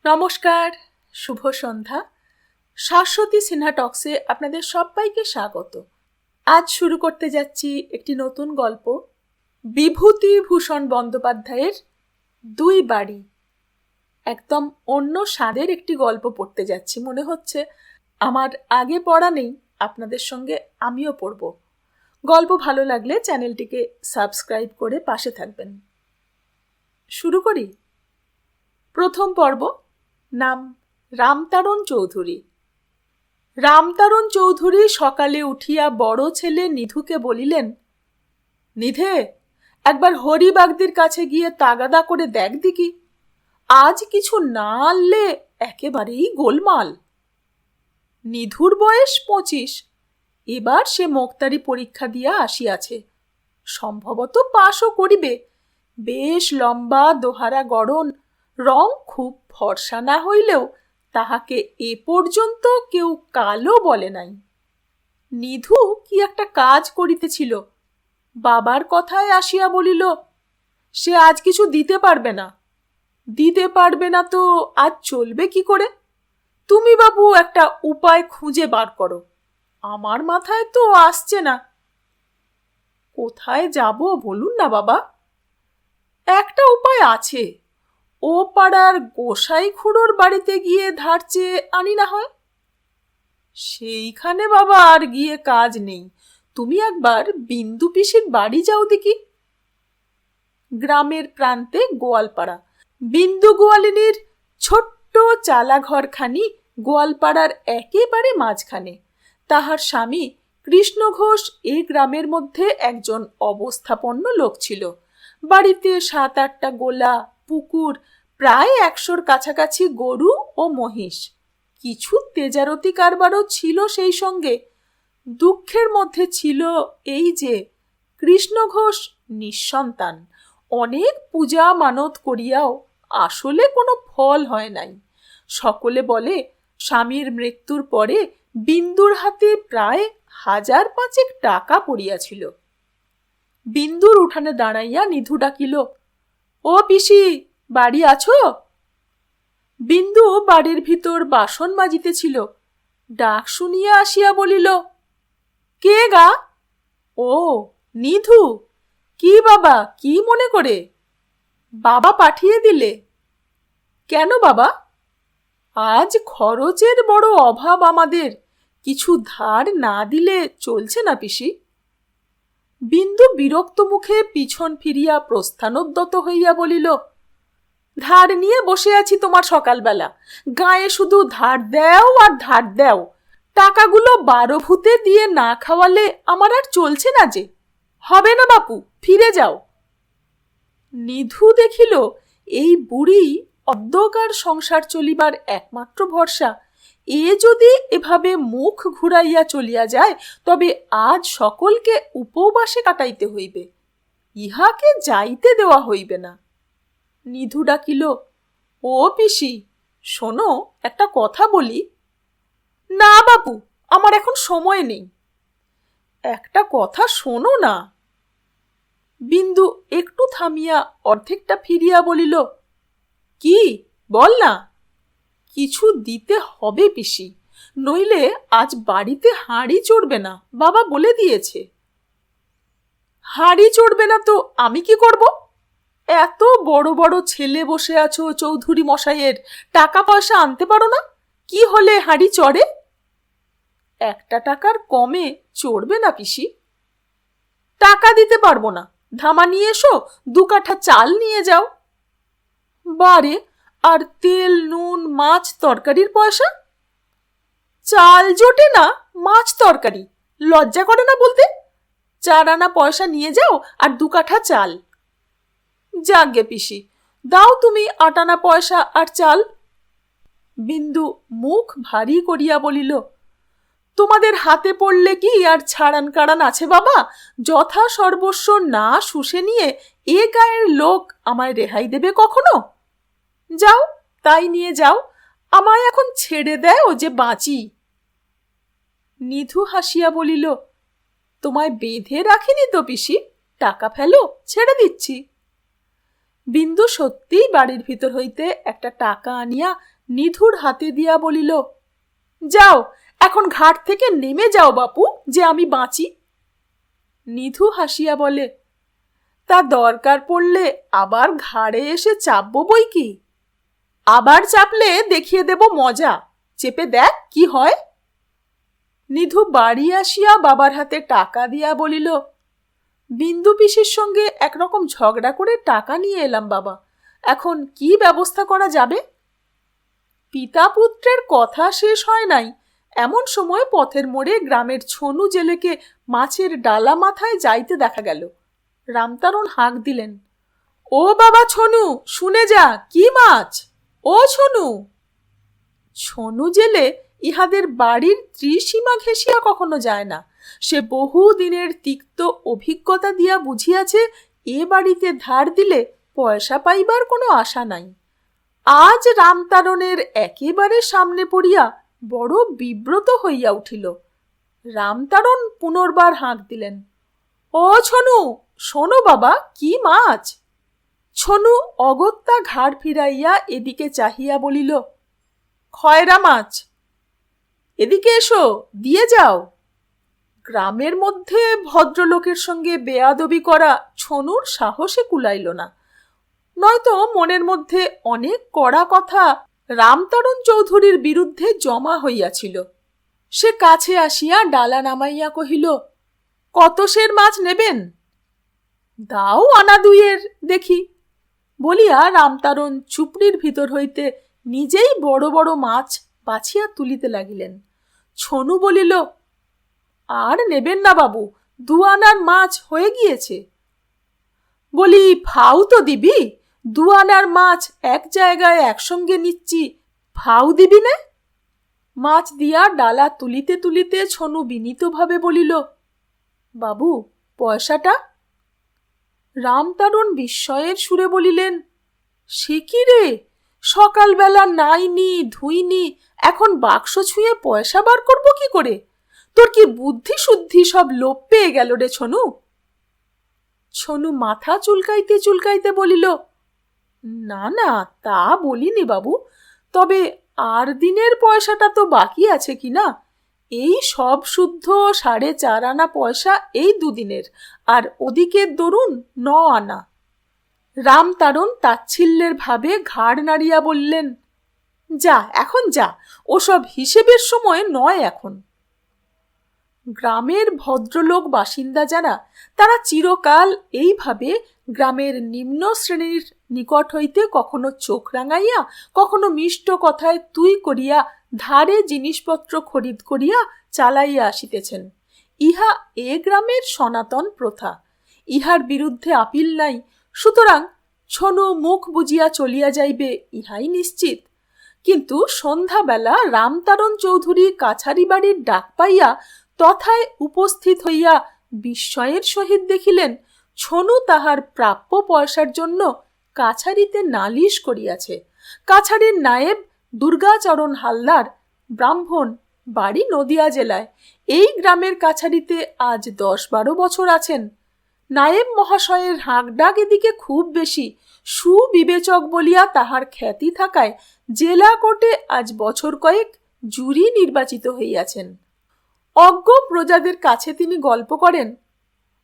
নমস্কার, শুভ সন্ধ্যা। শাশ্বতী সিনহা টক্সে আপনাদের সবাইকে স্বাগত। আজ শুরু করতে যাচ্ছি একটি নতুন গল্প, বিভূতিভূষণ বন্দ্যোপাধ্যায়ের দুই বাড়ি। একদম অন্য স্বাদের একটি গল্প পড়তে যাচ্ছি। মনে হচ্ছে আমার আগে পড়া নেই, আপনাদের সঙ্গে আমিও পড়ব। গল্প ভালো লাগলে চ্যানেলটিকে সাবস্ক্রাইব করে পাশে থাকবেন। শুরু করি। প্রথম পর্ব, নাম রামতারণ চৌধুরী। রামতারণ চৌধুরী সকালে উঠিয়া বড় ছেলে নিধুকে বলিলেন, নিধে, একবার হরিবাগদির কাছে গিয়ে তাগাদা করে দেখ দেখি, আজ কিছু না আনলে একেবারেই গোলমাল। নিধুর বয়স 25, এবার সে মোক্তারি পরীক্ষা দিয়া আসিয়াছে, সম্ভবত পাশও করিবে। বেশ লম্বা দোহারা গড়ন, রং খুব ফর্সা না হইলেও তাহাকে এ পর্যন্ত কেউ কালো বলে নাই। নিধু কি একটা কাজ করিতেছিল, বাবার কথায় আসিয়া বলিল, সে আজ কিছু দিতে পারবে না। দিতে পারবে না তো আজ চলবে কি করে? তুমি বাবু একটা উপায় খুঁজে বার করো, আমার মাথায় তো আসছে না। কোথায় যাব বলুন না বাবা। একটা উপায় আছে, ও পাড়ার গোসাই খুড়োর বাড়িতে গিয়ে ধার চেয়ে আনি না হয়। সেইখানে বাবা আর গিয়ে কাজ নেই, তুমি একবার বিন্দু পিসির বাড়ি যাও দেখি। গ্রামের প্রান্তে গোয়ালপাড়া। বিন্দু গোয়ালিনীর ছোট্ট চালাঘরখানি গোয়ালপাড়ার একেবারে মাঝখানে। তাহার স্বামী কৃষ্ণ ঘোষ এই গ্রামের মধ্যে একজন অবস্থাপন্ন লোক ছিল। বাড়িতে 7-8টা গোলা, পুকুর, প্রায় 100-র কাছাকাছি গরু ও মহিষ। কিছু তেজারতি কারবারও ছিল সেই সঙ্গে। দুঃখের মধ্যে ছিল এই যে কৃষ্ণ ঘোষ নিঃসন্তান। অনেক পূজা মানত করিয়াও আসলে কোনো ফল হয় নাই। সকলে বলে স্বামীর মৃত্যুর পরে বিন্দুর হাতে প্রায় 1000-5 টাকা পড়িয়াছিল। বিন্দুর উঠানে দাঁড়াইয়া নিধু ডাকিল, ও পিসি, বাড়ি আছো? বিন্দু বাড়ির ভিতর বাসন মাজিতেছিল। ডাক শুনিয়া আসিয়া বলিল, কে গা? ও নিধু। কি বাবা, কি মনে করে? বাবা পাঠিয়ে দিলে? কেন বাবা? আজ খরচের বড় অভাব আমাদের, কিছু ধার না দিলে চলছে না পিসি। বিন্দু বিরক্ত মুখে পিছন ফিরিয়া প্রস্থানোদ্যত হইয়া বলিল, ধার নিয়ে বসে আছি তোমার সকালবেলা, গায়ে শুধু ধার দেও আর ধার দেও। টাকাগুলো 12 ভূতে দিয়ে না খাওয়ালে আমার আর চলছে না যে। হবে না বাপু, ফিরে যাও। নিধু দেখিল এই বুড়ি অদ্যকার সংসার চলিবার একমাত্র ভরসা। এ যদি এভাবে মুখ ঘুরাইয়া চলিয়া যায়, তবে আজ সকলকে উপবাসে কাটাইতে হইবে, ইহাকে যাইতে দেওয়া হইবে না। নিধু ডাকিল, ও পিসি, শোনো, একটা কথা বলি। না বাপু, আমার এখন সময় নেই। একটা কথা শোনো না। বিন্দু একটু থামিয়া অর্ধেকটা ফিরিয়া বলিল, কি বল না। কিছু দিতে হবে পিসি, নইলে আজ বাড়িতে হাঁড়ি চড়বে না, বাবা বলে দিয়েছে। হাঁড়ি চড়বে না তো আমি কি করব? এত বড় বড় ছেলে বসে আছো চৌধুরী মশাইয়ের, টাকা পয়সা আনতে পারো না? কি হলে হাঁড়ি চড়ে? 1 টাকার কমে চড়বে না পিসি। টাকা দিতে পারবো না, ধামা নিয়ে এসো, 2 কাঠা চাল নিয়ে যাও। বারে, আর তেল, নুন, মাছ, তরকারির পয়সা? চাল জোটে না, মাছ তরকারি, লজ্জা করে না বলতে? 4 আনা পয়সা নিয়ে যাও আর 2 কাঠা চাল। যাগে পিসি, দাও তুমি 8 আনা পয়সা আর চাল। বিন্দু মুখ ভারী করিয়া বলিল, তোমাদের হাতে পড়লে কি আর ছাড়ান কাড়ান আছে বাবা? যথা সর্বস্ব না শুষে নিয়ে এ গায়ের লোক আমায় রেহাই দেবে কখনো? যাও, তাই নিয়ে যাও, আমায় এখন ছেড়ে দেও যে বাঁচি। নিধু হাসিয়া বলিল, তোমায় বেঁধে রাখিনি তো পিসি, টাকা ফেলো, ছেড়ে দিচ্ছি। বিন্দু সত্যিই বাড়ির ভিতর হইতে একটা টাকা আনিয়া নিধুর হাতে দিয়া বলিল, যাও, এখন ঘাট থেকে নেমে যাও বাপু, যে আমি বাঁচি। নিধু হাসিয়া বলে, তা দরকার পড়লে আবার ঘাড়ে এসে চাপবো বই কি। আবার চাপলে দেখিয়ে দেব মজা, চেপে দেখ কি হয়। নিধু বাড়ি আসিয়া বাবার হাতে টাকা দিয়া বলিল, বিন্দু পিসির সঙ্গে একরকম ঝগড়া করে টাকা নিয়ে এলাম বাবা, এখন কি ব্যবস্থা করা যাবে। পিতা পুত্রের কথা শেষ হয় নাই, এমন সময় পথের মোড়ে গ্রামের ছনু জেলেকে মাছের ডালা মাথায় যাইতে দেখা গেল। রামতারণ হাঁক দিলেন, ও বাবা ছনু, শুনে যা, কি মাছ? ও ছনু। ছনু জেলে ইহাদের বাড়ির ত্রিসীমা ঘেঁষিয়া কখনো যায় না। সে বহু দিনের তিক্ত অভিজ্ঞতা দিয়া বুঝিয়াছে এ বাড়িতে ধার দিলে পয়সা পাইবার কোনো আশা নাই। আজ রামতারণের একেবারে সামনে পড়িয়া বড় বিব্রত হইয়া উঠিল। রামতারণ পুনর্বার হাঁক দিলেন, ও ছনু, শোনো বাবা, কি মাছ? ছনু অগত্যা ঘাড় ফিরাইয়া এদিকে চাহিয়া বলিল, খয়রা মাছ। এদিকে এসো, দিয়ে যাও। গ্রামের মধ্যে ভদ্রলোকের সঙ্গে বেয়াদবি করা ছনুর সাহসে কুলাইল না, নয়তো মনের মধ্যে অনেক কড়া কথা রামতারণ চৌধুরীর বিরুদ্ধে জমা হইয়াছিল। সে কাছে আসিয়া ডালা নামাইয়া কহিল, কত সের মাছ নেবেন? দাও আনা দুইয়ের দেখি, বলিয়া রামতারণ চুপড়ির ভিতর হইতে নিজেই বড় বড় মাছ বাছিয়া তুলিতে লাগিলেন। ছনু বলিল, আর নেবেন না বাবু, 2 আনার মাছ হয়ে গিয়েছে। বলি, ফাউ তো দিবি, 2 আনার মাছ এক জায়গায় একসঙ্গে নিচ্ছি, ফাউ দিবি না? মাছ দিয়া ডালা তুলিতে তুলিতে ছনু বিনীতভাবে বলিল, বাবু, পয়সাটা? রামতারণ বিস্ময়ের সুরে বলিলেন, সে কি রে, সকালবেলা নাইনি ধুইনি, এখন বাক্স ছুঁয়ে পয়সা বার করবো কি করে? তোর কি বুদ্ধি শুদ্ধি সব লোপ পেয়ে গেল রে ছনু? ছনু মাথা চুলকাইতে চুলকাইতে বলিল, না না, তা বলিনি বাবু, তবে আর দিনের পয়সাটা তো বাকি আছে কি না? এই সব শুদ্ধ 4.5 আনা পয়সা এই 2 দিনের, আর ওদিকের দরুন 9 আনা। রামতারণ তাচ্ছিল্যের ভাবে ঘাড় নাড়িয়া বললেন, যা, এখন যা, ওসব হিসেবের সময় নয় এখন। গ্রামের ভদ্রলোক বাসিন্দা যারা, তারা চিরকাল এইভাবে গ্রামের নিম্ন শ্রেণীর নিকট হইতে কখনো চোখ রাঙাইয়া, কখনো মিষ্ট কথায় তুই করিয়া ধারে জিনিসপত্র খরিদ করিয়া চালাইয়া আসিতেছেন। ইহা এ গ্রামের সনাতন প্রথা, ইহার বিরুদ্ধে আপিল নাই। সুতরাং ছনু মুখ বুজিয়া চলিয়া যাইবে, ইহাই নিশ্চিত। কিন্তু সন্ধ্যাবেলা রামতারণ চৌধুরী কাছারি বাড়ির ডাক পাইয়া তথায় উপস্থিত হইয়া বিস্ময়ের সহিত দেখিলেন ছনু তাহার প্রাপ্য পয়সার জন্য কাছারিতে নালিশ করিয়াছে। কাছারির নায়েব দুর্গাচরণ হালদার, ব্রাহ্মণ, বাড়ি নদিয়া জেলায়, এই গ্রামের কাছারিতে আজ 10-12 বছর আছেন। নায়েব মহাশয়ের হাঁকডাক এদিকে খুব বেশি, সুবিবেচক বলিয়া তাহার খ্যাতি থাকায় জেলা কোর্টে আজ বছর কয়েক জুরি নির্বাচিত হইয়াছেন। অজ্ঞ প্রজাদের কাছে তিনি গল্প করেন,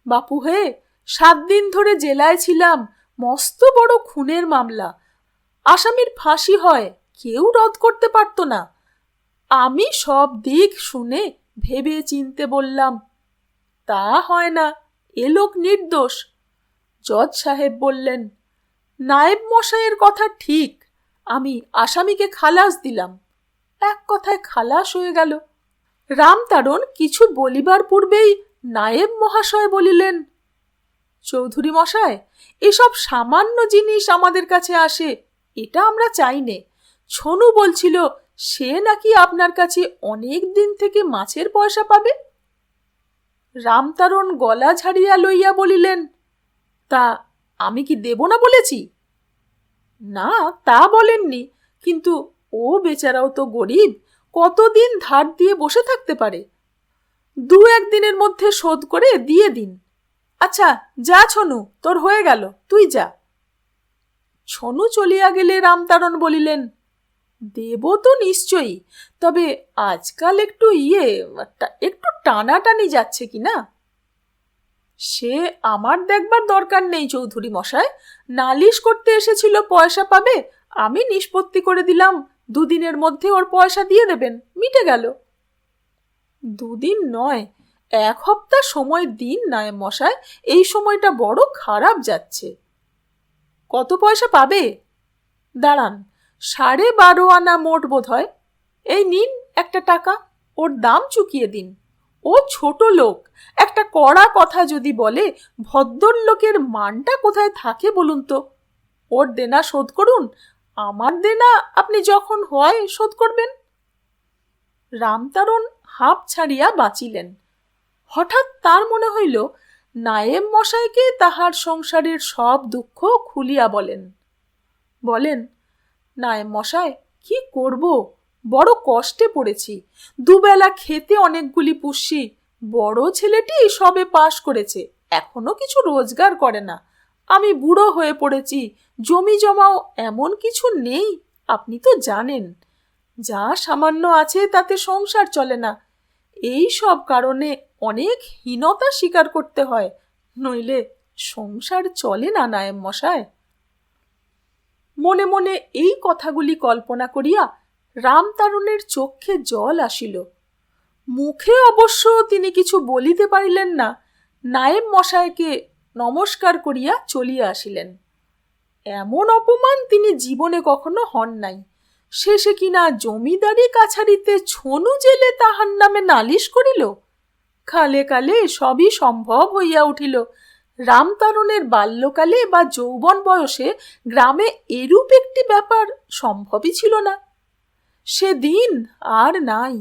বাপু হে, 7 দিন ধরে জেলায় ছিলাম, মস্ত বড় খুনের মামলা, আসামির ফাঁসি হয়, কেউ রদ করতে পারত না। আমি সব দিক শুনে ভেবে চিনতে বললাম, তা হয় না, এ লোক নির্দোষ। জজ সাহেব বললেন, নায়েব মশাইয়ের কথা ঠিক, আমি আসামিকে খালাস দিলাম। এক কথায় খালাস হয়ে গেল। রামতারণ কিছু বলিবার পূর্বেই নায়েব মহাশয় বলিলেন, চৌধুরী মশাই, এসব সামান্য জিনিস আমাদের কাছে আসে, এটা আমরা চাই নে। ছনু বলছিল সে নাকি আপনার কাছে অনেক দিন থেকে মাছের পয়সা পাবে। রামতারণ গলা ঝাড়িয়া লইয়া বলিলেন, তা আমি কি দেব না বলেছি? না, তা বলেননি, কিন্তু ও বেচারাও তো গরিব, কতদিন ধার দিয়ে বসে থাকতে পারে? 2-1 দিনের মধ্যে শোধ করে দিয়ে দিন। আচ্ছা যা ছনু, তোর হয়ে গেল, তুই যা। ছনু চলিয়া গেলে রামতারণ বলিলেন, দেব তো নিশ্চয়ই, তবে আজকাল একটু টানাটানি যাচ্ছে কি না? সে আমার দেখবার দরকার নেই চৌধুরী মশাই, নালিশ করতে এসেছিল, পয়সা পাবে, আমি নিষ্পত্তি করে দিলাম 2 দিনের মধ্যে ওর পয়সা দিয়ে দেবেন, মিটে গেল। 2 দিন নয়, 1 সপ্তাহ সময় দিন নায়েব মশাই, এই সময়টা বড় খারাপ যাচ্ছে। কত পয়সা পাবে? দাঁড়ান, 12.5 আনা মোট বোধ হয়। এই নিন একটা টাকা, ওর দাম চুকিয়ে দিন। ও ছোট লোক, একটা কড়া কথা যদি বলে, ভদ্রলোকের মানটা কোথায় থাকে বলুন তো? ওর দেনা শোধ করুন, আমার দেনা আপনি যখন হয় শোধ করবেন। রামতারণ হাঁপ ছাড়িয়া বাঁচিলেন। হঠাৎ তার মনে হইল নায়েব মশাইকে তাহার সংসারের সব দুঃখ খুলিয়া বলেন, নায়েব মশাই, কি করব, বড় কষ্টে পড়েছি। দুবেলা খেতে অনেকগুলি পুষি, বড় ছেলেটি সবে পাশ করেছে, এখনো কিছু রোজগার করে না। আমি বুড়ো হয়ে পড়েছি, জমি জমাও এমন কিছু নেই, আপনি তো জানেন। যা সামান্য আছে তাতে সংসার চলে না। এই সব কারণে অনেক হীনতা স্বীকার করতে হয়, নইলে সংসার চলে না নায়েব মশাই। মনে মনে এই কথাগুলি কল্পনা করিয়া রামতারণের চক্ষে জল আসিল। মুখে অবশ্য তিনি কিছু বলিতে পারিলেন না, নায়েব মশাইকে নমস্কার করিয়া চলিয়া আসিলেন। এমন অপমান তিনি জীবনে কখনো হন নাই। শেষে কিনা জমিদারি কাছারিতে ছনু জেলে তাহার নামে নালিশ করিল। কালে কালে সবই সম্ভব হইয়া উঠিল। রামতারণের বাল্যকালে বা যৌবন বয়সে গ্রামে এরূপ একটি ব্যাপার সম্ভবই ছিল না। সেদিন আর নাই।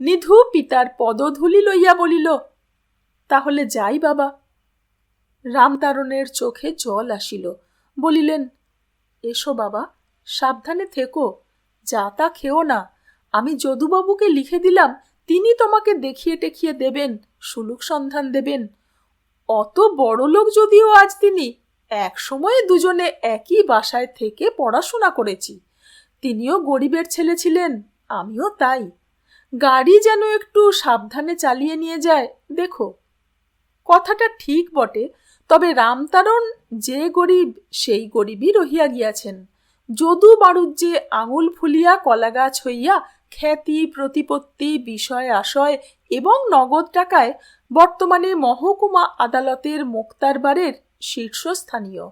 নিধু পিতার পদধূলি লইয়া বলিল, তাহলে যাই বাবা। রামতারণের চোখে জল আসিল। বলিলেন, এসো বাবা, সাবধানে থেকো, যা তা খেও না। আমি যদুবাবুকে লিখে দিলাম, তিনি তোমাকে দেখিয়ে টেখিয়ে দেবেন, সুলুক সন্ধান দেবেন। অত বড় লোক যদিও আজ তিনি, এক সময়ে দুজনে একই বাসায় থেকে পড়াশোনা করেছি। তিনিও গরিবের ছেলে ছিলেন, আমিও তাই। গাড়ি যেন একটু সাবধানে চালিয়ে নিয়ে যায়, দেখো। কথাটা ঠিক বটে, তবে রামতারণ যে গরিব সেই গরিবই রহিয়া গিয়াছেন। যদু বাড়ুজ্যে আঙুল ফুলিয়া কলাগাছ হইয়া খ্যাতি, প্রতিপত্তি, বিষয় আশয় এবং নগদ টাকায় বর্তমানে মহকুমা আদালতের মোক্তারবারের শীর্ষস্থানীয়।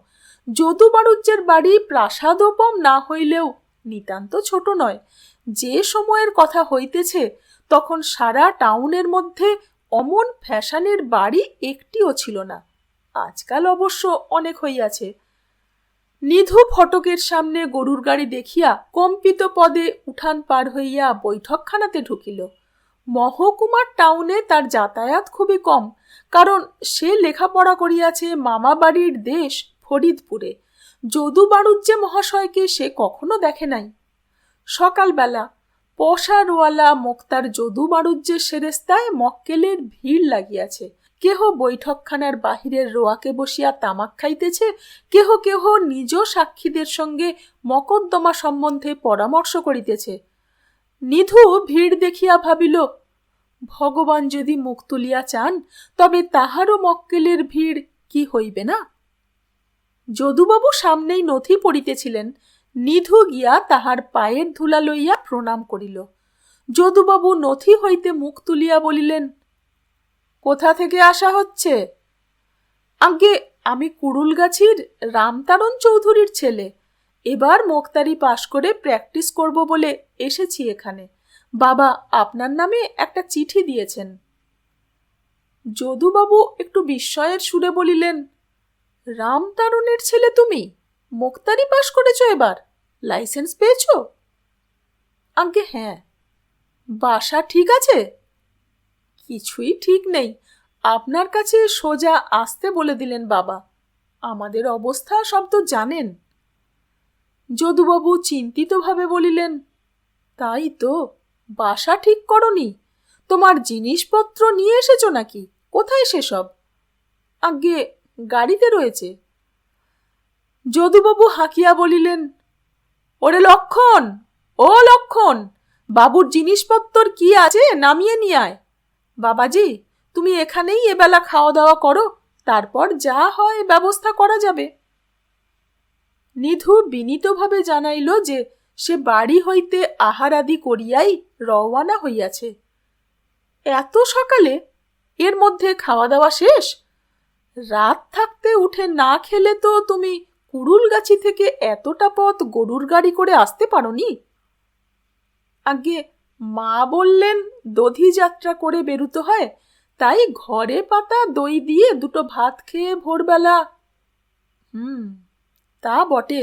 যদু বাড়ুজ্যের বাড়ি প্রাসাদোপম না হইলেও নিতান্ত ছোট নয়। যে সময়ের কথা হইতেছে তখন সারা টাউনের মধ্যে অমন ফ্যাশনের বাড়ি একটিও ছিল না। আজকাল অবশ্য অনেক হইয়াছে। নিধু ফটকের সামনে গরুর গাড়ি দেখিয়া কম্পিত পদে উঠান পার হইয়া বৈঠকখানাতে ঢুকিল। মহকুমার টাউনে তার যাতায়াত খুবই কম, কারণ সে লেখাপড়া করিয়াছে মামা বাড়ির দেশ ফরিদপুরে। যদু বাড়ুজ্যে মহাশয়কে সে কখনো দেখে নাই। সকালবেলা পশারওয়ালা মোক্তার যদু বাড়ুজ্যের সেরেস্তায় মক্কেলের ভিড় লাগিয়াছে। কেহ বৈঠকখানার বাহিরের রোয়াকে বসিয়া তামাক খাইতেছে, কেহ কেহ নিজ সাক্ষীদের সঙ্গে মকদ্দমা সম্বন্ধে পরামর্শ করিতেছে। নিধু ভিড় দেখিয়া ভাবিল, ভগবান যদি মুখ তুলিয়া চান তবে তাহারও মক্কেলের ভিড় কি হইবে না। যদুবাবু সামনেই নথি পড়িতেছিলেন। নিধু গিয়া তাহার পায়ের ধুলা লইয়া প্রণাম করিল। যদুবাবু নথি হইতে মুখ তুলিয়া বলিলেন, কোথা থেকে আসা হচ্ছে? আগে আমি কুড়ুলগাছির রামতারণ চৌধুরীর ছেলে। এবার মোক্তারি পাশ করে প্র্যাকটিস করব বলে এসেছি এখানে। বাবা আপনার নামে একটা চিঠি দিয়েছেন। যদুবাবু একটু বিস্ময়ের সুরে বলিলেন, রামতারণের ছেলে তুমি? মোক্তারি পাশ করেছো এবার? লাইসেন্স পেয়েছো? আগে হ্যাঁ। বাসা ঠিক আছে? কিছুই ঠিক নেই। আপনার কাছে সোজা আসতে বলে দিলেন বাবা। আমাদের অবস্থা সব তো জানেন। যদুবাবু চিন্তিতভাবে বলিলেন, তাই তো, বাসা ঠিক করনি? তোমার জিনিসপত্র নিয়ে এসেছো নাকি? কোথায় সেসব? আগে গাড়িতে রয়েছে। যদুবাবু হাঁকিয়া বলিলেন, ওরে লক্ষণ, ও লক্ষণ, বাবুর জিনিসপত্তর কি আছে নামিয়ে নিয়ে আয়। বাবাজি, তুমি এখানেই এবেলা খাওয়া দাওয়া করো, তারপর যা হয় ব্যবস্থা করা যাবে। নিধু বিনীতভাবে জানাইল যে সে বাড়ি হইতে আহার আদি করিয়াই রওয়ানা হইয়াছে। এত সকালে? এর মধ্যে খাওয়া দাওয়া শেষ? রাত থাকতে উঠে না খেলে তো তুমি কুড়ুলগাছি থেকে এতটা পথ গরুর গাড়ি করে আসতে পারোনি? আগে মা বললেন দধি যাত্রা করে বেরুতে হয়, তাই ঘরে পাতা দই দিয়ে দুটো ভাত খেয়ে ভোরবেলা। তা বটে,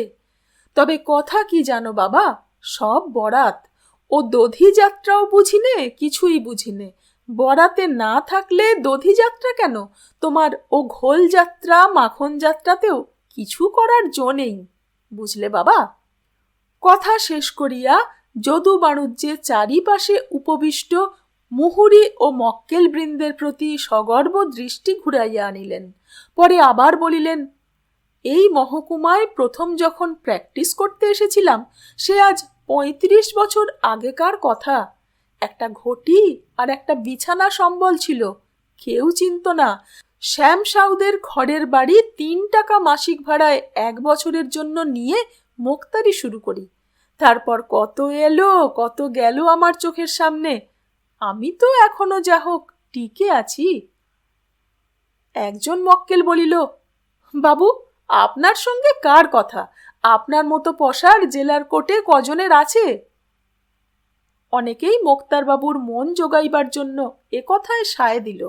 তবে কথা কি জানো বাবা, সব বরাত। ও দধি যাত্রাও বুঝিনে, কিছুই বুঝিনে। বরাতে না থাকলে দধি যাত্রা কেন, তোমার ও ঘোল যাত্রা মাখন যাত্রাতেও কিছু করার জো নেই, বুঝলে বাবা। কথা শেষ করিয়া যদু বাণুজ্যে চারিপাশে উপবিষ্ট মুহুরী ও মক্কেল বৃন্দের প্রতি সগর্ব দৃষ্টি ঘুরাইয়া আনিলেন। পরে আবার বলিলেন, এই মহকুমায় প্রথম যখন প্র্যাকটিস করতে এসেছিলাম সে আজ ৩৫ বছর আগেকার কথা। একটা ঘটি আর একটা বিছানা সম্বল ছিল, কেউ চিনত না। শ্যাম সাউদের খড়ের বাড়ি ৩ টাকা মাসিক ভাড়ায় ১ বছরের জন্য নিয়ে মোক্তারি শুরু করি। তারপর কত এলো কত গেল আমার চোখের সামনে, আমি তো এখনো যা হোক টিকে আছি। একজন মক্কেল বলিল, বাবু, আপনার সঙ্গে কার কথা? আপনার মতো পসার জেলার কোর্টে কজনের আছে? অনেকেই মোক্তারবাবুর মন জোগাইবার জন্য এ কথায় সায় দিল।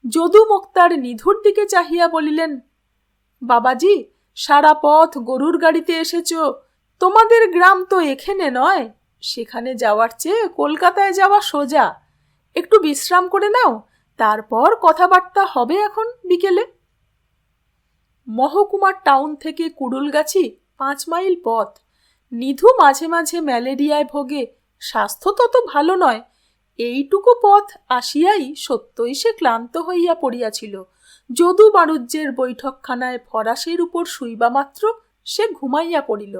যদু মোক্তার নিধুর দিকে চাহিয়া বলিলেন, বাবাজি, সারা পথ গরুর গাড়িতে এসেছ, তোমাদের গ্রাম তো এখানে নয়, সেখানে যাওয়ার চেয়ে কলকাতায় যাওয়া সোজা। একটু বিশ্রাম করে নাও, তারপর কথাবার্তা হবে এখন বিকেলে। মহকুমার টাউন থেকে কুড়ুলগাছি ৫ মাইল পথ। নিধু মাঝে মাঝে ম্যালেরিয়ায় ভোগে, স্বাস্থ্য তত ভালো নয়। এইটুকু পথ আসিয়াই সত্যই সে ক্লান্ত হইয়া পড়িয়াছিল। যদু বাণুজ্যের বৈঠকখানায় ফরাসের উপর শুইবা মাত্র সে ঘুমাইয়া পড়িল।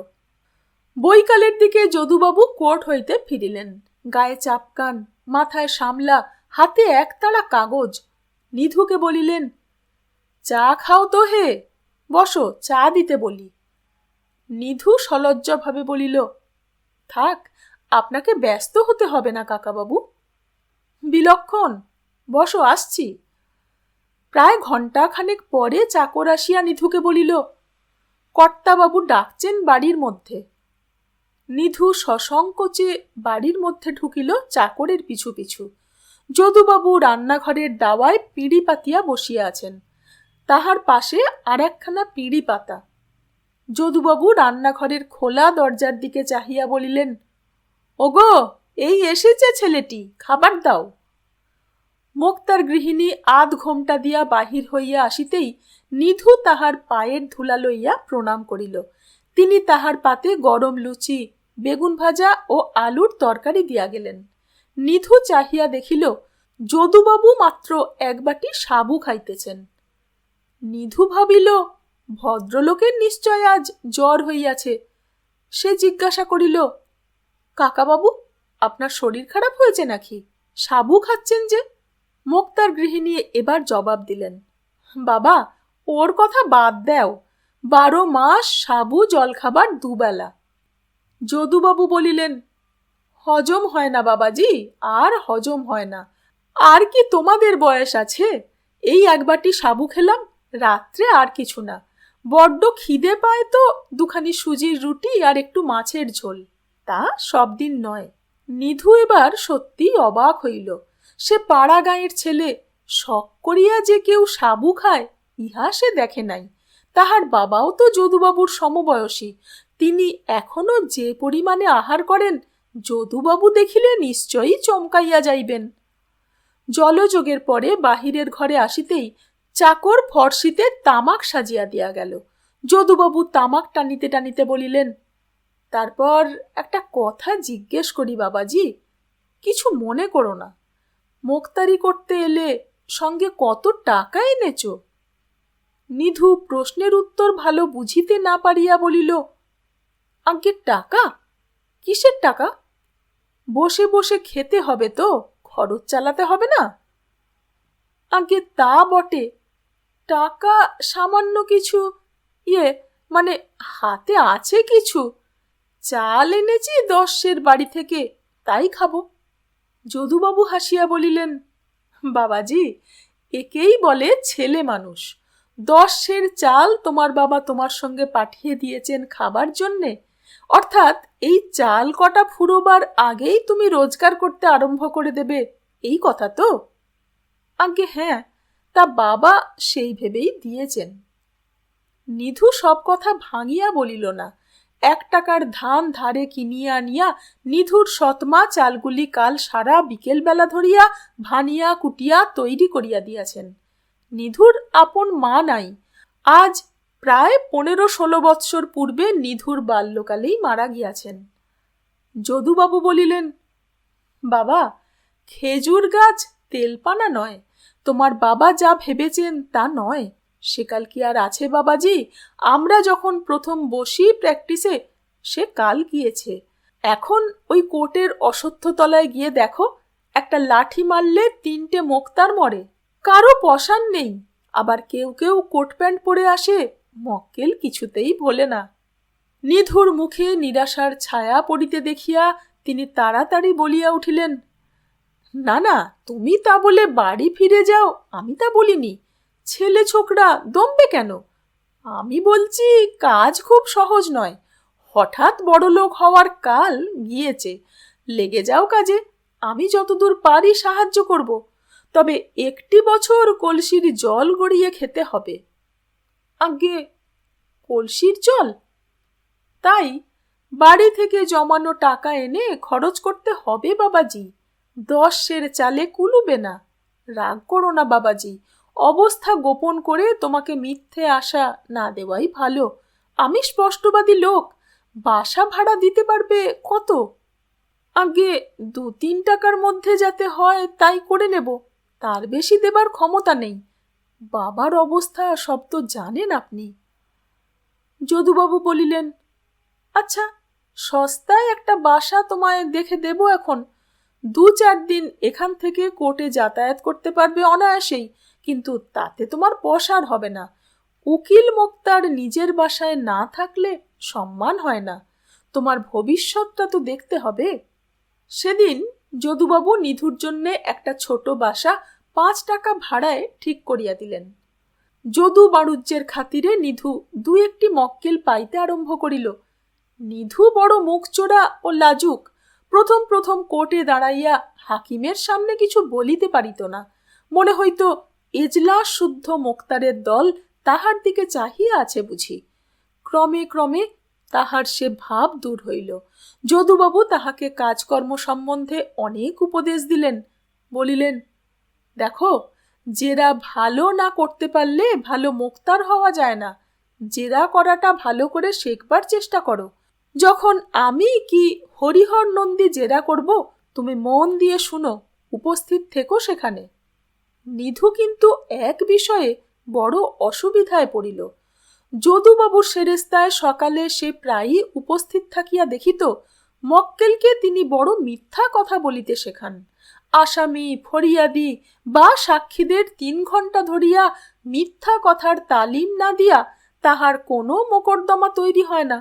বৈকালের দিকে যদুবাবু কোর্ট হইতে ফিরিলেন। গায়ে চাপকান, মাথায় সামলা, হাতে একতাড়া কাগজ। নিধুকে বলিলেন, চা খাও তো হে, বসো, চা দিতে বলি। নিধু সলজ্জভাবে বলিল, থাক, আপনাকে ব্যস্ত হতে হবে না কাকাবাবু। বিলক্ষণ, বসো, আসছি। প্রায় ঘণ্টাখানেক পরে চাকর আসিয়া নিধুকে বলিল, কর্তাবাবু ডাকছেন বাড়ির মধ্যে। নিধু সসংকোচে বাড়ির মধ্যে ঢুকিল চাকরের পিছু পিছু। যদুবাবু রান্নাঘরের দাওয়ায় পিঁড়ি পাতিয়া বসিয়া আছেন, তাহার পাশে আর একখানা পিঁড়ি পাতা। যদুবাবু রান্নাঘরের খোলা দরজার দিকে চাহিয়া বলিলেন, ওগো, এই এসেছে ছেলেটি, খাবার দাও। মোক্তার গৃহিণী আধ ঘোমটা দিয়া বাহির হইয়া আসিতেই নিধু তাহার পায়ের ধুলা লইয়া প্রণাম করিল। তিনি তাহার পাতে গরম লুচি, বেগুন ভাজা ও আলুর তরকারি দিয়া গেলেন। নিধু চাহিয়া দেখিল যদুবাবু মাত্র এক বাটি সাবু খাইতেছেন। নিধু ভাবিল, ভদ্রলোকের নিশ্চয় আজ জ্বর হইয়াছে। সে জিজ্ঞাসা করিল, কাকাবাবু, আপনার শরীর খারাপ হয়েছে নাকি? সাবু খাচ্ছেন যে? মোক্তার গৃহিণী এবার জবাব দিলেন, বাবা, ওর কথা বাদ দাও, 12 মাস সাবু জলখাবার দুবেলা। যদুবাবু বলিলেন, হজম হয় না বাবাজি, আর হজম হয় না। আর কি তোমাদের বয়স আছে? এই এক বাটি সাবু খেলাম, রাত্রে আর কিছু না। বড্ড খিদে পায় তো দুখানি সুজির রুটি আর একটু মাছের ঝোল, তা সব দিন নয়। নিধু এবার সত্যি অবাক হইল। সে পাড়া গাঁয়ের ছেলে, শখ করিয়া যে কেউ সাবু খায় ইহা সে দেখে নাই। তাহার বাবাও তো যদুবাবুর সমবয়সী, তিনি এখনো যে পরিমাণে আহার করেন যদুবাবু দেখিলে নিশ্চয়ই চমকাইয়া যাইবেন। জলযোগের পরে বাহিরের ঘরে আসিতেই চাকর ফর্সিতে তামাক সাজিয়া দিয়া গেল। যদুবাবু তামাক টানিতে টানিতে বলিলেন, তারপর একটা কথা জিজ্ঞেস করি বাবাজি, কিছু মনে করো না। মোক্তারি করতে এলে সঙ্গে কত টাকা এনেছ? নিধু প্রশ্নের উত্তর ভালো বুঝিতে না পারিয়া বলিল, আজ্ঞে টাকা? কিসের টাকা? বসে বসে খেতে হবে তো, খরচ চালাতে হবে না? আজ্ঞে তা বটে, টাকা সামান্য কিছু, মানে হাতে আছে কিছু, চাল এনেছি 10 বাড়ি থেকে, তাই খাবো। যদুবাবু হাসিয়া বলিলেন, বাবাজি, একেই বলে ছেলে মানুষ। 10 চাল তোমার বাবা তোমার সঙ্গে পাঠিয়ে দিয়েছেন খাবার জন্যে, অর্থাৎ এই চাল কটা ফুরোবার আগেই তুমি রোজগার করতে আরম্ভ করে দেবে, এই কথা তো? আজ্ঞে হ্যাঁ, তা বাবা সেই ভেবেই দিয়েছেন। নিধু সব কথা ভাঙিয়া বলিল না। 1 টাকার ধান ধারে কিনিয়া আনিয়া নিধুর সৎমা চালগুলি কাল সারা বিকেল বেলা ধরিয়া ভানিয়া কুটিয়া তৈরি করিয়া দিয়াছেন। নিধুর আপন মা নাই, আজ প্রায় 15-16 বৎসর পূর্বে নিধুর বাল্যকালেই মারা গিয়াছেন। যদুবাবু বলিলেন, বাবা, খেজুর গাছ তেলপানা নয়, তোমার বাবা যা ভেবেছেন তা নয়। সেকাল কি আর আছে বাবাজি? আমরা যখন প্রথম বসি প্র্যাকটিসে, সে কাল গিয়েছে। এখন ওই কোর্টের অশ্বত্থ তলায় গিয়ে দেখো, একটা লাঠি মারলে 3টে মোক্তার মরে, কারো পসার নেই। আবার কেউ কেউ কোট প্যান্ট পরে আসে, মক্কেল কিছুতেই ভোলে না। নিধুর মুখে নিরাশার ছায়া পড়িতে দেখিয়া তিনি তাড়াতাড়ি বলিয়া উঠিলেন, না না, তুমি তা বলে বাড়ি ফিরে যাও, আমি তা বলিনি। ছেলে ছোকরা দমবে কেন? আমি বলছি কাজ খুব সহজ নয়, হঠাৎ বড়লোক হওয়ার কাল গিয়েছে, লেগে যাও কাজে, আমি যতদূর পারি সাহায্য করব, তবে 1 বছর কলসির জল গড়িয়ে খেতে হবে। আজ্ঞে, কলসির জল? তাই বাড়ি থেকে জমানো টাকা এনে খরচ করতে হবে বাবাজি, 10 চালে কুলুবে না। রাগ করো না বাবাজি, অবস্থা গোপন করে তোমাকে মিথ্যে আশা না দেওয়াই ভালো। আমি স্পষ্টবাদী লোক, বাসা ভাড়া দিতে পারবে কত? আগে 2-3 টাকার মধ্যে যাতে হয় তাই করে নেব, তার বেশি দেবার ক্ষমতা নেই। বাবার অবস্থা সব তো জানেন আপনি। যদুবাবু বলিলেন, আচ্ছা, সস্তায় একটা বাসা তোমায় দেখে দেব। এখন 2-4 দিন এখান থেকে কোর্টে যাতায়াত করতে পারবে অনায়াসেই, কিন্তু তাতে তোমার পসার হবে না। উকিল মোক্তার নিজের বাসায় না থাকলে সম্মান হয় না, তোমার ভবিষ্যৎটা তো দেখতে হবে। সেদিন যদুবাবু নিধুর জন্যে একটা ছোট বাসা 5 টাকা ভাড়ায় ঠিক করিয়া দিলেন। যদু বাণুজ্যের খাতিরে নিধু 2-1টি মক্কেল পাইতে আরম্ভ করিল। নিধু বড় মুখচোরা ও লাজুক, প্রথম প্রথম কোর্টে দাঁড়াইয়া হাকিমের সামনে কিছু বলিতে পারিত না। মনে হইত এজলাস শুদ্ধ মোক্তারের দল তাহার দিকে চাহিয়া আছে বুঝি। ক্রমে ক্রমে তাহার সে ভাব দূর হইল। যদুবাবু তাহাকে কাজকর্ম সম্বন্ধে অনেক উপদেশ দিলেন। বলিলেন, দেখো, জেরা ভালো না করতে পারলে ভালো মোক্তার হওয়া যায় না। জেরা করাটা ভালো করে শেখবার চেষ্টা করো। যখন আমি কি হরিহর নন্দী জেরা করব, তুমি মন দিয়ে শুনো, উপস্থিত থেকো সেখানে। নিধু কিন্তু এক বিষয়ে বড় অসুবিধায় পড়িল। যদুবাবুর সেরেস্তায় সকালে সে প্রায়ই উপস্থিত থাকিয়া দেখিত মক্কেলকে তিনি বড় মিথ্যা কথা বলিতে শেখান। আসামি, ফরিয়াদি বা সাক্ষীদের 3 ঘন্টা ধরিয়া মিথ্যা কথার তালিম না দিয়া তাহার কোনো মোকদ্দমা তৈরি হয় না।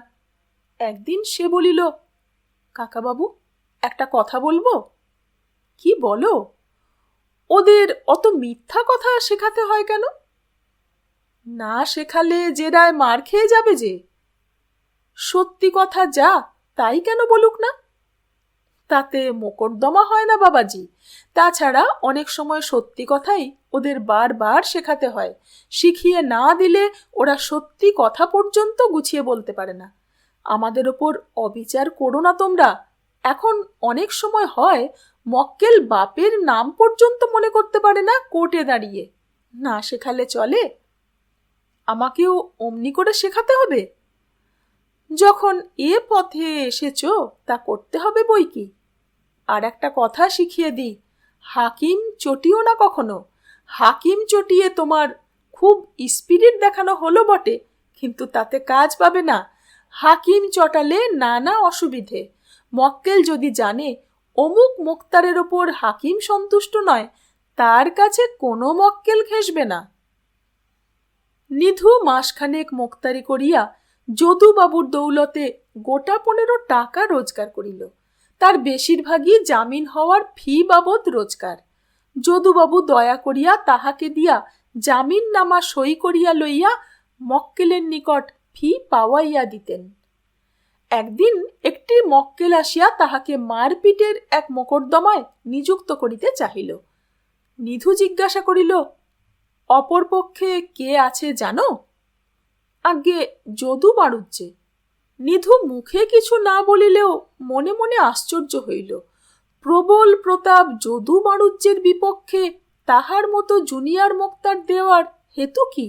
একদিন সে বলিল, কাকাবাবু, একটা কথা বলবো। কি বলো? ওদের অত মিথ্যা কথা শেখাতে হয় কেন? না শেখালে জেরায় মার খেয়ে যাবে যে। সত্যি কথা যা তাই কেন বলুক না? তাতে মোকদ্দমা হয় না বাবাজি। তাছাড়া অনেক সময় সত্যি কথাই ওদের বারবার শেখাতে হয়। শিখিয়ে না দিলে ওরা সত্যি কথা পর্যন্ত গুছিয়ে বলতে পারে না। আমাদের ওপর অবিচার করো না তোমরা। এখন অনেক সময় হয় মক্কেল বাপের নাম পর্যন্ত মনে করতে পারে না কোর্টে দাঁড়িয়ে। না শেখালে চলে? আমাকেও অমনি করে শেখাতে হবে? যখন এ পথে এসেছ তা করতে হবে বই কি। আর একটা কথা শিখিয়ে দিই, হাকিম চটিও না কখনো। হাকিম চটিয়ে তোমার খুব স্পিরিট দেখানো হলো বটে, কিন্তু তাতে কাজ পাবে না। হাকিম চটালে নানা অসুবিধে। মক্কেল যদি জানে অমুক মোক্তারের ওপর হাকিম সন্তুষ্ট নয়, তার কাছে কোনো মক্কেল ঘেঁষবে না। নিধু মাসখানেক মোক্তারি করিয়া যদুবাবুর দৌলতে গোটা 15 টাকা রোজগার করিল। তার বেশিরভাগই জামিন হওয়ার ফি বাবদ রোজগার। যদুবাবু দয়া করিয়া তাহাকে দিয়া জামিন নামা সই করিয়া লইয়া মক্কেলের নিকট ফি পাওয়াইয়া দিতেন। একদিন একটি মক্কেল আসিয়া তাহাকে মারপিটের এক মোকদ্দমায় নিযুক্ত করিতে চাহিল। নিধু জিজ্ঞাসা করিল, অপর পক্ষে কে আছে জানো? আজ্ঞে যদু বাড়ুজ্জে। নিধু মুখে কিছু না বলিলেও মনে মনে আশ্চর্য হইল। প্রবল প্রতাপ যদু বাড়ুজ্জের বিপক্ষে তাহার মতো জুনিয়র মোক্তার দেওয়ার হেতু কি?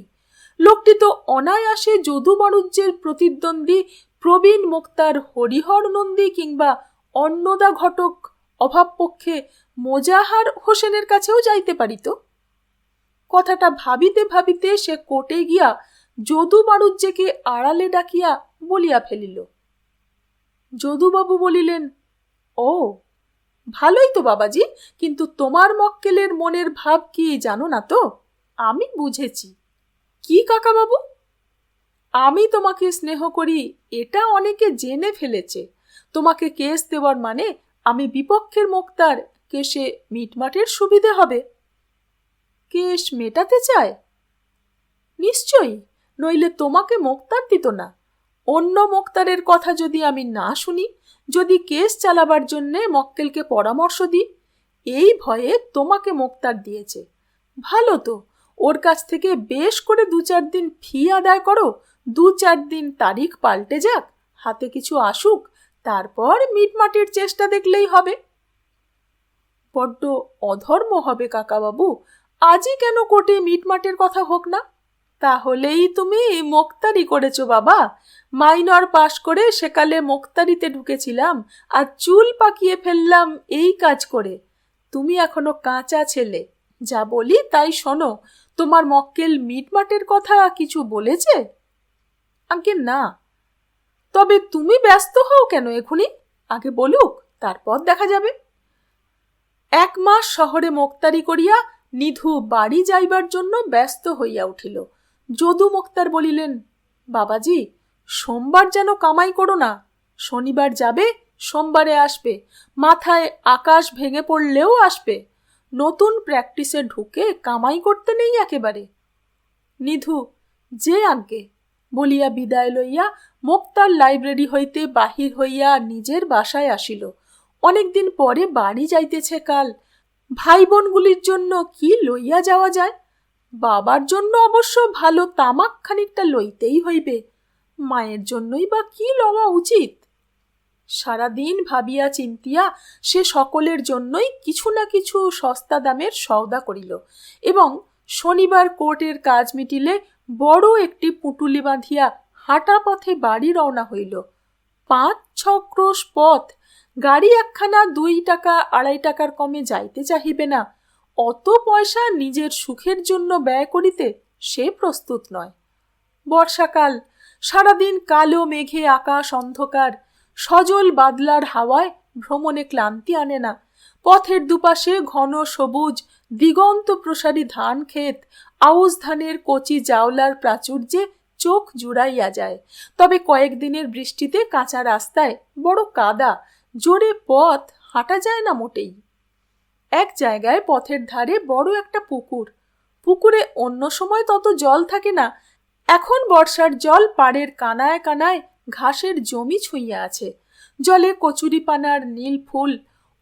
লোকটি তো অনায়াসে যদু বাড়ুজ্জের প্রতিদ্বন্দ্বী প্রবীণ মোক্তার হরিহর নন্দী কিংবা অন্নদা ঘটক অভাবপক্ষে মোজাহার হোসেনের কাছেও যাইতে পারিত। কথাটা ভাবিতে ভাবিতে সে কোর্টে গিয়া যদু বাড়ুজ্জেকে আড়ালে ডাকিয়া বলিয়া ফেলিল। যদুবাবু বলিলেন, ও ভালোই তো বাবাজি, কিন্তু তোমার মক্কেলের মনের ভাব কি জানো না তো? আমি বুঝেছি। কি কাকা বাবু? আমি তোমাকে স্নেহ করি এটা অনেকে জেনে ফেলেছে। তোমাকে কেস দেওয়ার মানে আমি বিপক্ষের মোক্তার কেসে মিটমাটের সুবিধে হবে। কেস মেটাতে চায়? নিশ্চয়ই, নইলে তোমাকে মোক্তার দিত না। অন্য মোক্তারের কথা যদি আমি না শুনি, যদি কেস চালাবার জন্যে মক্কেলকে পরামর্শ দিই, এই ভয়ে তোমাকে মোক্তার দিয়েছে। ভালো তো, ওর কাছ থেকে বেশ করে 2-4 দিন ফি আদায় করো। 2-4 দিন তারিখ পাল্টে যাক, হাতে কিছু আসুক, তারপর মিটমাটের চেষ্টা দেখলেই হবে। বড্ড অধর্ম হবে কাকাবাবু। আজই কেন কোর্টে মিটমাটের কথা হোক না? তাহলেই তুমি মোক্তারি করেছো বাবা। মাইনর পাশ করে সেকালে মোক্তারিতে ঢুকেছিলাম, আর চুল পাকিয়ে ফেললাম এই কাজ করে। তুমি এখনো কাঁচা ছেলে। যা বলি তাই শোনো। তোমার মক্কেল মিটমাটের কথা কিছু বলেছে? আগে না। তবে তুমি ব্যস্ত হও কেন এখুনি? আগে বলুক, তারপর দেখা যাবে। 1 মাস শহরে মোক্তারি করিয়া নিধু বাড়ি যাইবার জন্য ব্যস্ত হইয়া উঠিল। যদু মোক্তার বলিলেন, বাবাজি, সোমবার যেন কামাই করো না। শনিবার যাবে, সোমবারে আসবে। মাথায় আকাশ ভেঙে পড়লেও আসবে। নতুন প্র্যাকটিসে ঢুকে কামাই করতে নেই একেবারে। নিধু যে আজ্ঞে বলিয়া বিদায় লইয়া মোক্তার লাইব্রেরি হইতে বাহির হইয়া নিজের বাসায় আসিল। অনেকদিন পরে বাড়ি যাইতেছে কাল। ভাই বোনগুলির জন্য কি লইয়া যাওয়া যায়? বাবার জন্য অবশ্য ভালো তামাক খানিকটা লইতেই হইবে। মায়ের জন্যই বা কি লওয়া উচিত? সারাদিন ভাবিয়া চিন্তিয়া সে সকলের জন্যই কিছু না কিছু সস্তা দামের সওদা করিল এবং শনিবার কোর্টের কাজ মিটিলে বড় একটি পুটুলি বাঁধিয়া হাঁটা পথে বাড়ি রওনা হইল। 5-6 ক্রোশ পথ। গাড়ি একখানা 2 টাকা 2.5 টাকার কমে যাইতে চাহিবে না। অত পয়সা নিজের সুখের জন্য ব্যয় করিতে সে প্রস্তুত নয়। বর্ষাকাল, সারাদিন কালো মেঘে আকাশ অন্ধকার। সজল বাদলার হাওয়ায় ভ্রমণে ক্লান্তি আনে না। পথের দুপাশে ঘন সবুজ দিগন্ত প্রসারী ধান ক্ষেত, আউশ ধানের কচি জাওলার প্রাচুর্যে চোখ জুড়াইয়া যায়। তবে কয়েকদিনের বৃষ্টিতে কাঁচা রাস্তায় বড় কাদা, জোরে পথ হাঁটা যায় না মোটেই। এক জায়গায় পথের ধারে বড় একটা পুকুর। পুকুরে অন্য সময় তত জল থাকে না। এখন বর্ষার জল পাড়ের কানায় কানায় ঘাসের জমি ছুঁইয়া আছে। জলে কচুরিপানার নীল ফুল,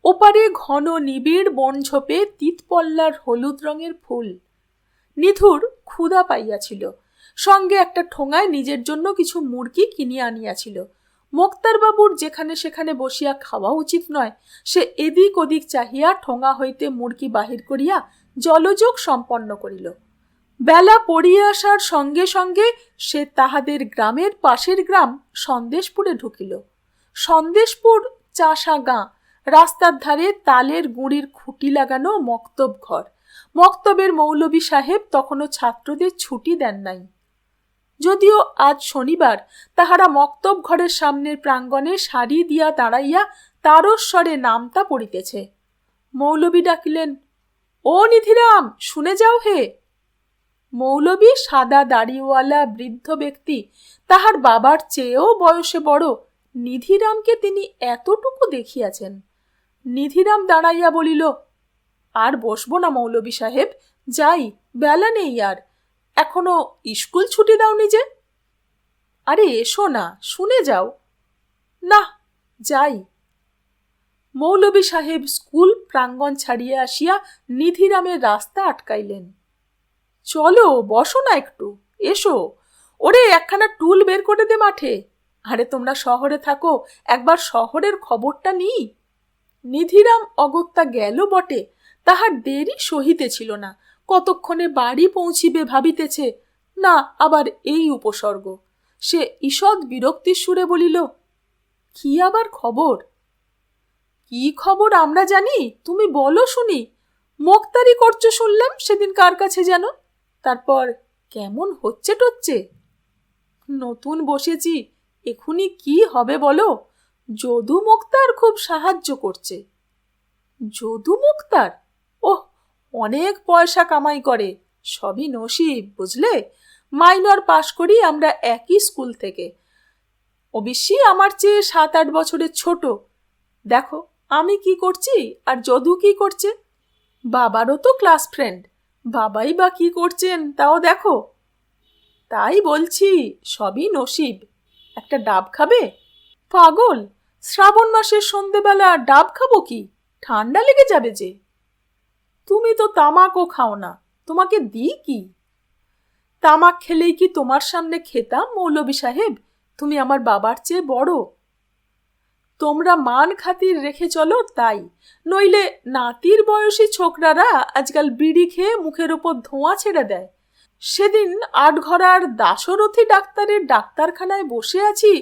ওপারে ঘন নিবিড় বনঝোপে তিতপল্লার হলুদ রঙের ফুল। নিধুর ক্ষুধা পাইয়াছিল। সঙ্গে একটা ঠোঙায় নিজের জন্য কিছু মুরগি কিনিয়া আনিয়াছিল। মোক্তারবাবুর যেখানে সেখানে বসিয়া খাওয়া উচিত নয়। সে এদিক ওদিক চাহিয়া ঠোঙা হইতে মুরগি বাহির করিয়া জলযোগ সম্পন্ন করিল। বেলা পড়িয়া আসার সঙ্গে সঙ্গে সে তাহাদের গ্রামের পাশের গ্রাম সন্দেশপুরে ঢুকিল। সন্দেশপুর চাষা গাঁ। রাস্তার ধারে তালের গুঁড়ির খুঁটি লাগানো মক্তব ঘর। মক্তবের মৌলভী সাহেব তখনও ছাত্রদের ছুটি দেন নাই। যদিও আজ শনিবার, তাহারা মক্তব ঘরের সামনের প্রাঙ্গণে সারি দিয়া দাঁড়াইয়া তারস্বরে নামতা পড়িতেছে। মৌলভী ডাকিলেন, ও নিধিরাম, শুনে যাও হে। মৌলভী সাদা দাড়িওয়ালা বৃদ্ধ ব্যক্তি, তাহার বাবার চেয়েও বয়সে বড়। নিধিরামকে তিনি এতটুকু দেখিয়াছেন। নিধিরাম দাঁড়াইয়া বলিল, আর বসবো না মৌলভী সাহেব, যাই, বেলা নেই আর। এখনো স্কুল ছুটি দাওনি যে? আরে এসো না, শুনে যাও। না, যাই। মৌলভী সাহেব স্কুল প্রাঙ্গণ ছাড়িয়ে আসিয়া নিধিরামের রাস্তা আটকাইলেন। চলো, বসো না একটু, এসো। ওরে, একখানা টুল বের করে দে মাঠে। আরে তোমরা শহরে থাকো, একবার শহরের খবরটা নিই। নিধিরাম অগত্যা গেল বটে, তাহার দেরি সহিতেছিল না। কতক্ষণে বাড়ি পৌঁছিবে ভাবিতেছে, না আবার এই উপসর্গ। সে ঈষৎ বিরক্তির সুরে বলিল, কি আবার খবর? কি খবর আমরা জানি, তুমি বলো শুনি। মোক্তারি করছো শুনলাম সেদিন কার কাছে যেন। তারপর কেমন হচ্ছে টচ্ছে? নতুন বসেছি, এখুনি কি হবে বলো? যদু মোক্তার খুব সাহায্য করছে। যদু মোক্তার? ওহ, অনেক পয়সা কামাই করে, সবই নসিব, বুঝলে। মাইনর পাশ করি আমরা একই স্কুল থেকে। অবশ্যই আমার চেয়ে 7-8 বছরের ছোট। দেখো আমি কি করছি আর যদু কি করছে। বাবারও তো ক্লাস ফ্রেন্ড, বাবাই বা কি করছেন তাও দেখো। তাই বলছি, সবই নসিব। একটা ডাব খাবে? পাগল, শ্রাবণ মাসের সন্ধেবেলা ডাব খাবো কি? ঠান্ডা লেগে যাবে যে। তুমি তো তামাকও খাও না, তোমাকে দিই কি? তামাক খেলেই কি তোমার সামনে খেতাম মৌলভী সাহেব? তুমি আমার বাবার চেয়ে বড়। তোমরা মান খাতির রেখে চলো তাই, নইলে নাতির বয়সী ছোকরারা আজকাল বিড়ি খেয়ে মুখের ওপর ধোঁয়া ছেড়ে দেয়। সেদিন আটঘরার দাশরথী ডাক্তারের ডাক্তারখানায় বসে আছি।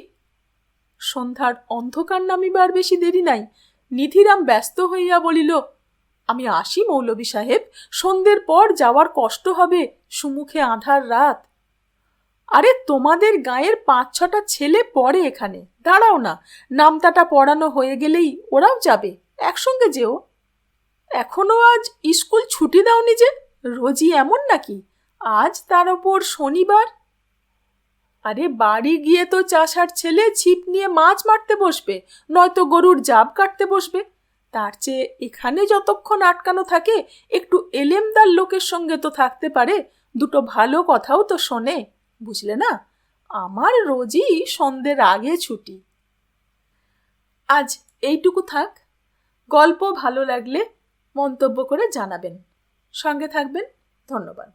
সন্ধ্যার অন্ধকার নামিবার বেশি দেরি নাই। নিধিরাম ব্যস্ত হইয়া বলিল, আমি আসি মৌলভী সাহেব, সন্ধ্যের পর যাওয়ার কষ্ট হবে, সুমুখে আঁধার রাত। আরে তোমাদের গাঁয়ের 5-6টা ছেলে পড়ে এখানে, দাঁড়াও না, নামতাটা পড়ানো হয়ে গেলেই ওরাও যাবে, একসঙ্গে যেও। এখনো আজ স্কুল ছুটি দাওনি যে? রোজই এমন নাকি? আজ তার ওপর শনিবার। আরে বাড়ি গিয়ে তো চাষার ছেলে ছিপ নিয়ে মাছ মারতে বসবে, নয়তো গরুর জাব কাটতে বসবে। তার চেয়ে এখানে যতক্ষণ আটকানো থাকে একটু এলেমদার লোকের সঙ্গে তো থাকতে পারে, দুটো ভালো কথাও তো শোনে, বুঝলে না। আমার রোজই সন্ধ্যের আগে ছুটি। আজ এইটুকু থাক। গল্প ভালো লাগলে মন্তব্য করে জানাবেন। সঙ্গে থাকবেন। ধন্যবাদ।